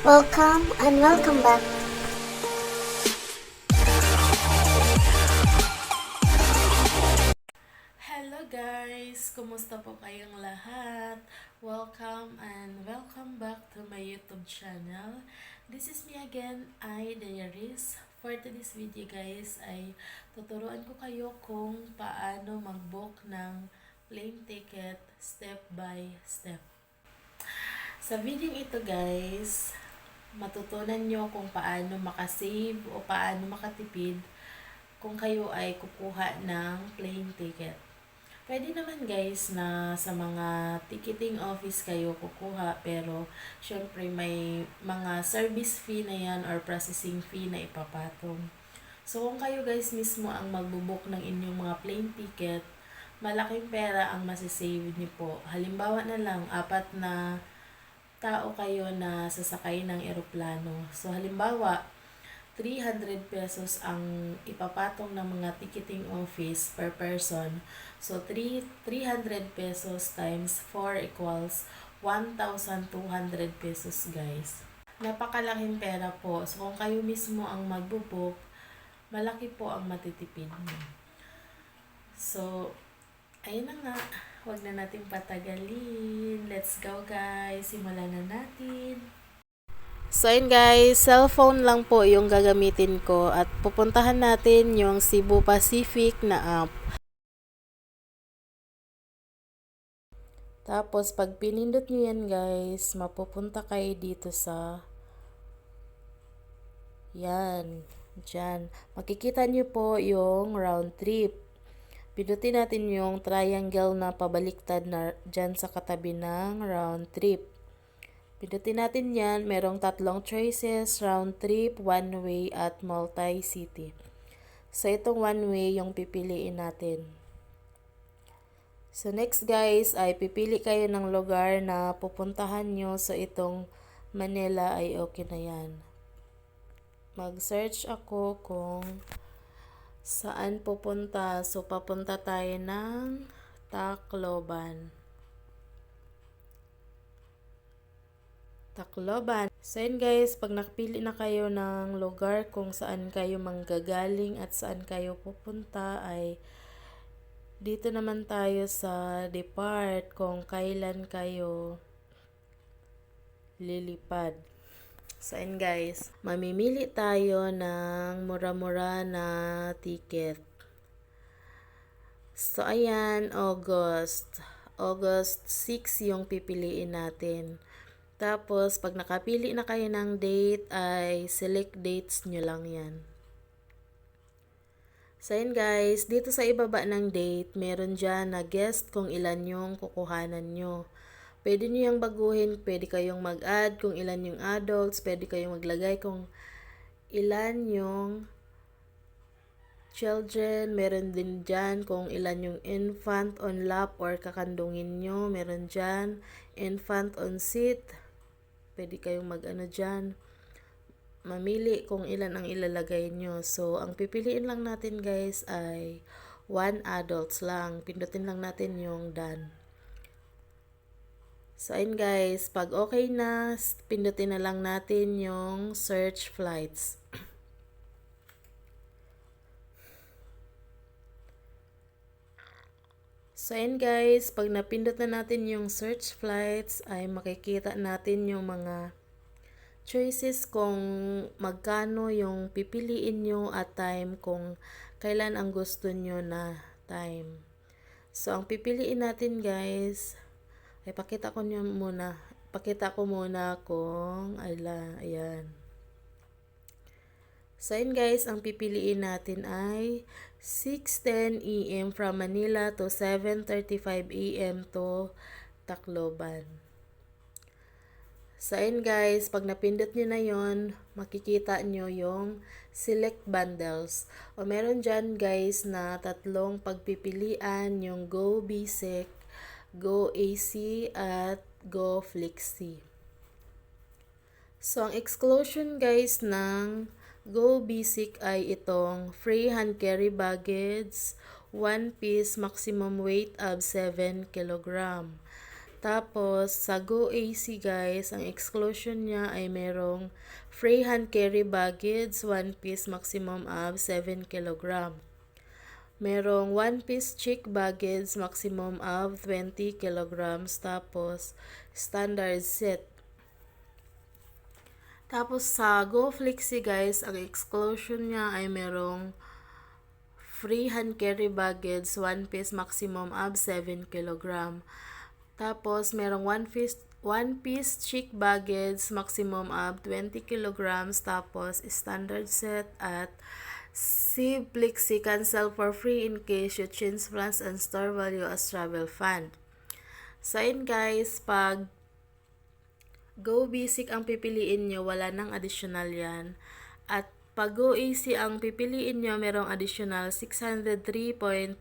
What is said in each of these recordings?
Welcome and welcome back. Hello guys! Kumusta po kayong lahat? Welcome and welcome back to my YouTube channel. This is me again, I Diaries. For today's video guys ay tuturuan ko kayo kung paano mag-book ng plane ticket step by step. Sa video ito guys, matutunan nyo kung paano makasave o paano makatipid kung kayo ay kukuha ng plane ticket. Pwede naman guys na sa mga ticketing office kayo kukuha, pero syempre may mga service fee na yan or processing fee na ipapatong. So kung kayo guys mismo ang magbubook ng inyong mga plane ticket, malaking pera ang masisave niyo po. Halimbawa na lang, 4 na tao kayo na sasakay ng eroplano. So halimbawa, 300 pesos ang ipapatong ng mga ticketing office per person. So, 300 pesos times 4 equals 1,200 pesos guys. Napakalaking pera po. So, kung kayo mismo ang magbubook, malaki po ang matitipid mo. So, ayun na nga. Huwag na nating patagalin. Let's go guys. Simulan na natin. So yun guys, cellphone lang po yung gagamitin ko at pupuntahan natin yung Cebu Pacific na app. Tapos pag pinindot nyo yan guys, mapupunta kayo dito sa yan, dyan. Makikita nyo po yung round trip. Pindutin natin yung triangle na pabaliktad na dyan sa katabi ng round trip. Pindutin natin yan. Merong 3 choices, round trip, one way, at multi-city. So, itong one way yung pipiliin natin. So, next guys, ay pipili kayo ng lugar na pupuntahan nyo. So, itong Manila ay okay na yan. Mag-search ako kung saan pupunta. So, papunta tayo ng Tacloban. So yun guys, pag nakapili na kayo ng lugar kung saan kayo manggagaling at saan kayo pupunta, ay dito naman tayo sa depart kung kailan kayo lilipad. So yun guys, mamimili tayo ng mura-mura na ticket. So ayan, August 6 yung pipiliin natin. Tapos, pag nakapili na kayo ng date, ay select dates nyo lang yan. So, yun guys, dito sa ibaba ng date, meron dyan na guest kung ilan yung kukuhanan nyo. Pwede nyo yung baguhin, pwede kayong mag-add kung ilan yung adults, pwede kayong maglagay kung ilan yung children, meron din dyan kung ilan yung infant on lap or kakandungin nyo, meron dyan infant on seat. Pwede kayong mag-ano dyan, mamili kung ilan ang ilalagay nyo. So, ang pipiliin lang natin guys ay 1 adults lang. Pindutin lang natin yung done. So, ayun guys, pag okay na, pindutin na lang natin yung search flights. So, ayun guys, pag napindot na natin yung search flights, ay makikita natin yung mga choices kung magkano yung pipiliin nyo at time kung kailan ang gusto nyo na time. So, ang pipiliin natin guys, ay pakita ko muna kung ayan. So, yun guys, ang pipiliin natin ay 6:10 AM from Manila to 7:35 AM to Tacloban. So, yun guys, pag napindot nyo na yon, makikita nyo yung select bundles. O meron dyan guys na 3 pagpipilian, yung Go Basic, Go AC, at Go Flexi. So, ang exclusion guys ng Go Basic ay itong free hand carry baggage, 1 piece maximum weight of 7 kg. Tapos, sa Go AC guys, ang exclusion niya ay merong free hand carry baggage, 1 piece maximum of 7 kg. Merong 1 piece check baggage, maximum of 20 kilograms. Tapos, standard set. Tapos, sa Go Flexi guys, ang exclusion niya ay merong free hand carry baggage, 1 piece maximum of 7 kg. Tapos, merong 1 piece check baggage, maximum of 20 kilograms. Tapos, standard set at see Flexi cancel for free in case you change plans and store value as travel fund. So, yun guys, pag Go Basic ang pipiliin nyo, wala nang additional yan. At pag Go AC ang pipiliin nyo, merong additional 603.68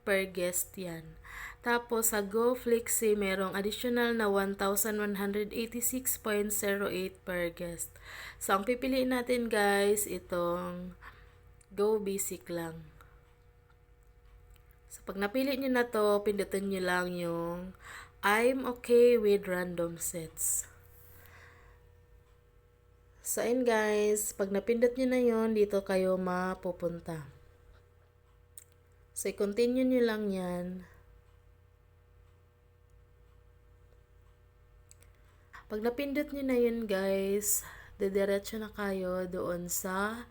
per guest yan. Tapos sa Go Flexi, merong additional na 1,186.08 per guest. So, ang pipiliin natin guys, itong Go Basic lang. So, pag napili nyo na to, pindutin nyo lang yung I'm okay with random sets. So, ayun guys, pag napindot nyo na yon, dito kayo mapupunta. So, i-continue nyo lang yan. Pag napindot nyo na yun guys, didiretso na kayo doon sa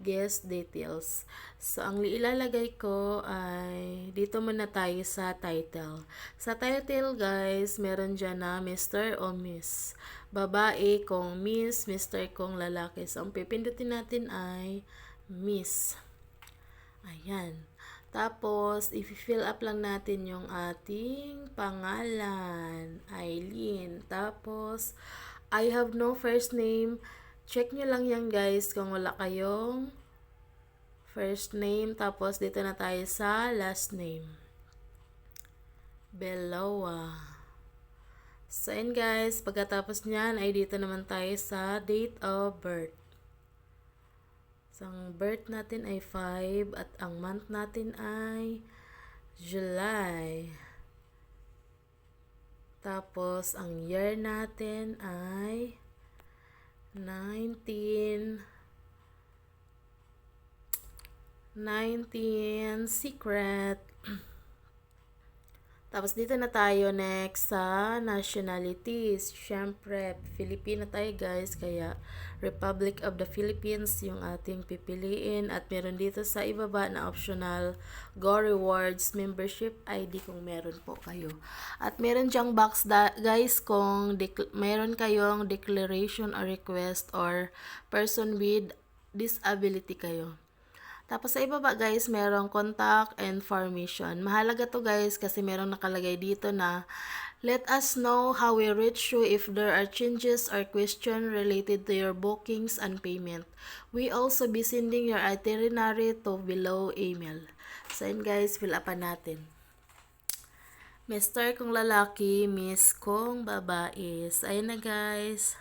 guest details. So, ang ilalagay ko ay dito muna tayo sa title. Sa title guys, meron dyan na Mr. o Miss. Babae kung Miss, Mr. kung lalaki. So, ang pipindutin natin ay Miss. Ayan. Tapos, i-fill up lang natin yung ating pangalan. Eileen. Tapos, I have no first name. Check nyo lang yan guys kung wala kayong first name. Tapos, dito na tayo sa last name. Belowa. So, yun guys. Pagkatapos nyan, ay dito naman tayo sa date of birth. So, ang birth natin ay 5 at ang month natin ay July. Tapos, ang year natin ay 19 secret. Tapos dito na tayo next sa nationalities. Syempre, Filipino tayo guys, kaya Republic of the Philippines yung ating pipiliin. At meron dito sa ibaba na optional Go Rewards Membership ID kung meron po kayo. At meron dyang box guys kung meron kayong declaration or request or person with disability kayo. Tapos sa ibaba guys, merong contact information. Mahalaga to guys kasi merong nakalagay dito na let us know how we reach you if there are changes or question related to your bookings and payment. We also be sending your itinerary to below email. So yun guys, fill upan natin. Mr. kung lalaki, Miss kung babae. So ayun na guys.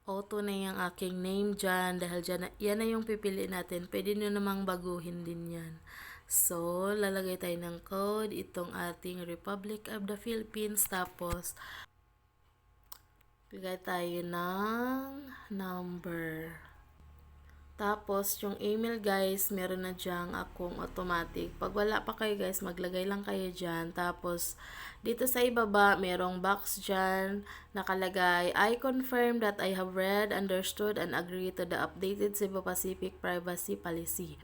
Auto na yung aking name dyan. Dahil dyan, yan na yung pipiliin natin. Pwede nyo namang baguhin din yan. So, lalagay tayo ng code. Itong ating Republic of the Philippines. Tapos, lagay tayo ng number. Tapos, yung email guys, meron na dyang akong automatic. Pag wala pa kayo guys, maglagay lang kayo dyan. Tapos, dito sa ibaba, merong box dyan, nakalagay, I confirm that I have read, understood, and agree to the updated Cebu Pacific Privacy Policy,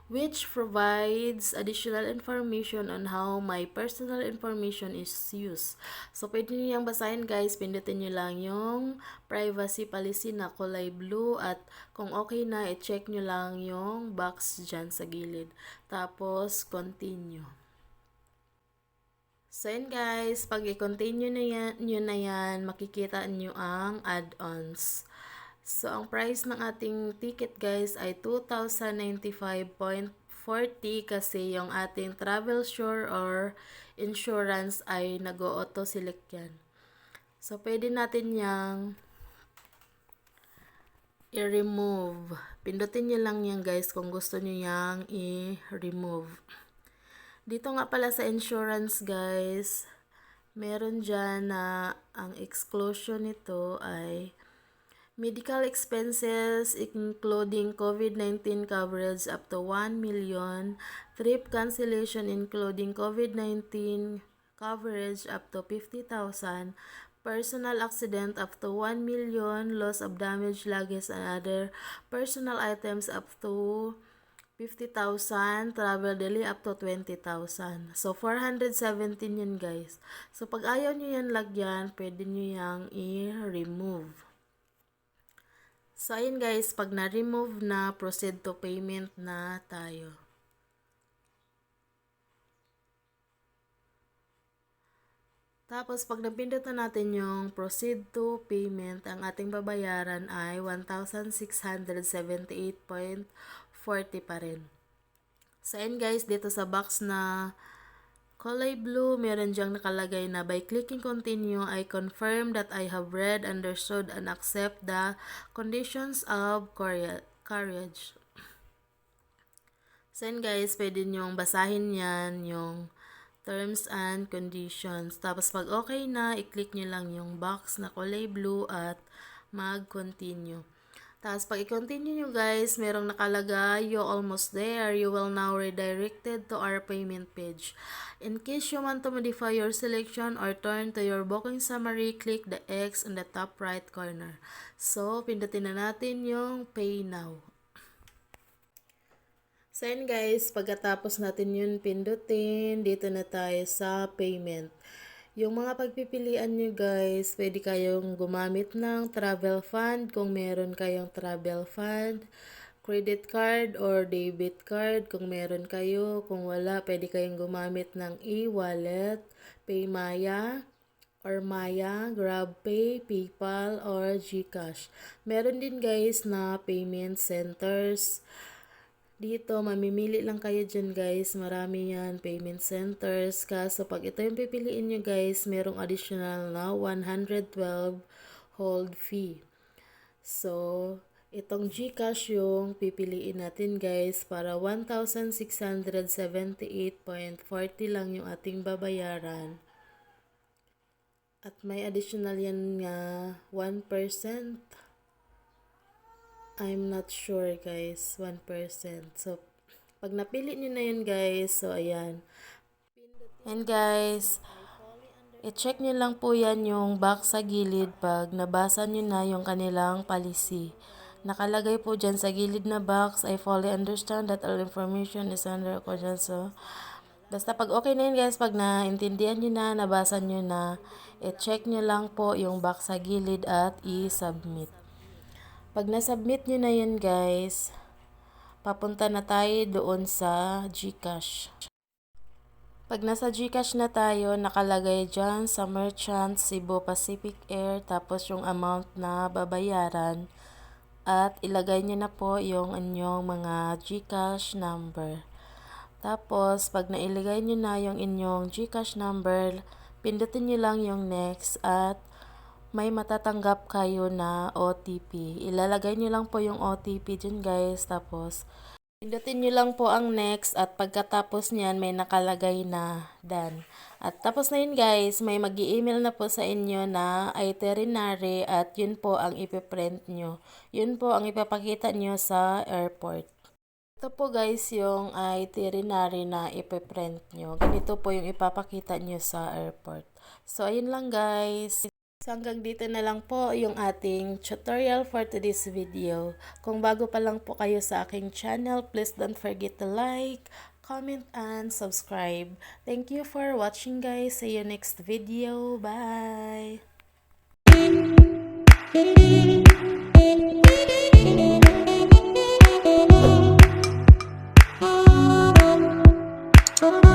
which provides additional information on how my personal information is used. So, pwede nyo yung basahin guys, pindutin nyo lang yung privacy policy na kulay blue at kung okay na, i-check nyo lang yung box dyan sa gilid. Tapos, continue. So, yun guys, pag i-continue nyo na yan, makikita nyo ang add-ons. So, ang price ng ating ticket guys ay 2,095.40 kasi yung ating travel share or insurance ay nag-auto-select yan. So, pwede natin yang i-remove. Pindutin nyo lang yan guys kung gusto nyo yang i-remove. Dito nga pala sa insurance guys, meron dyan na ang exclusion nito ay medical expenses including COVID-19 coverage up to 1 million, trip cancellation including COVID-19 coverage up to 50,000, personal accident up to 1 million, loss of damaged luggage and other personal items up to 50,000, travel delay up to 20,000. So, 417 yun guys. So, pag ayaw nyo yan lagyan, pwede nyo yang i-remove. So, ayun guys, pag na-remove na, proceed to payment na tayo. Tapos, pag napindot na natin yung proceed to payment, ang ating babayaran ay 1,678.40 pa rin. So, ayun guys, dito sa box na kulay blue, meron diyang nakalagay na by clicking continue, I confirm that I have read, understood, and accept the conditions of carriage. So yun guys, pwede nyong basahin yan, yung terms and conditions. Tapos pag okay na, i-click nyo lang yung box na kulay blue at mag-continue. Tapos pag i-continue nyo guys, merong nakalagay, you're almost there. You will now redirected to our payment page. In case you want to modify your selection or turn to your booking summary, click the X in the top right corner. So, pindutin na natin yung Pay Now. So yun guys, pagkatapos natin yun pindutin, dito na tayo sa payment. Yung mga pagpipilian nyo guys, pwede kayong gumamit ng travel fund kung meron kayong travel fund, credit card or debit card kung meron kayo. Kung wala, pwede kayong gumamit ng e-wallet, Paymaya, or Maya, GrabPay, PayPal, or GCash. Meron din guys na payment centers. Dito, mamimili lang kayo dyan guys. Marami yan, payment centers. Kaso pag ito yung pipiliin nyo guys, merong additional na 112 hold fee. So, itong GCash yung pipiliin natin guys para 1,678.40 lang yung ating babayaran. At may additional yan nga 1%. I'm not sure guys, 1%. So, pag napili nyo na yun guys, so ayan. And guys, i-check nyo lang po yan yung box sa gilid pag nabasa nyo na yung kanilang policy. Nakalagay po dyan sa gilid na box, I fully understand that all information is under accordance. So, basta pag okay na yun guys, pag naintindihan nyo na, nabasa nyo na, i-check nyo lang po yung box sa gilid at i-submit. Pag na-submit nyo na yun guys, papunta na tayo doon sa GCash. Pag nasa GCash na tayo, nakalagay dyan sa merchant Cebu Pacific Air, tapos yung amount na babayaran. At ilagay nyo na po yung inyong mga GCash number. Tapos, pag nailagay nyo na yung inyong GCash number, pindutin nyo lang yung next at may matatanggap kayo na OTP. Ilalagay nyo lang po yung OTP dyan guys. Tapos, pindutin nyo lang po ang next at pagkatapos nyan may nakalagay na done. At tapos na yun guys, may mag-i-email na po sa inyo na itinerary at yun po ang ipiprint nyo. Yun po ang ipapakita nyo sa airport. Ito po guys yung itinerary na ipiprint nyo. Ganito po yung ipapakita nyo sa airport. So, ayun lang guys. So, hanggang dito na lang po yung ating tutorial for today's video. Kung bago pa lang po kayo sa aking channel, please don't forget to like, comment, and subscribe. Thank you for watching guys. See you next video. Bye! Oh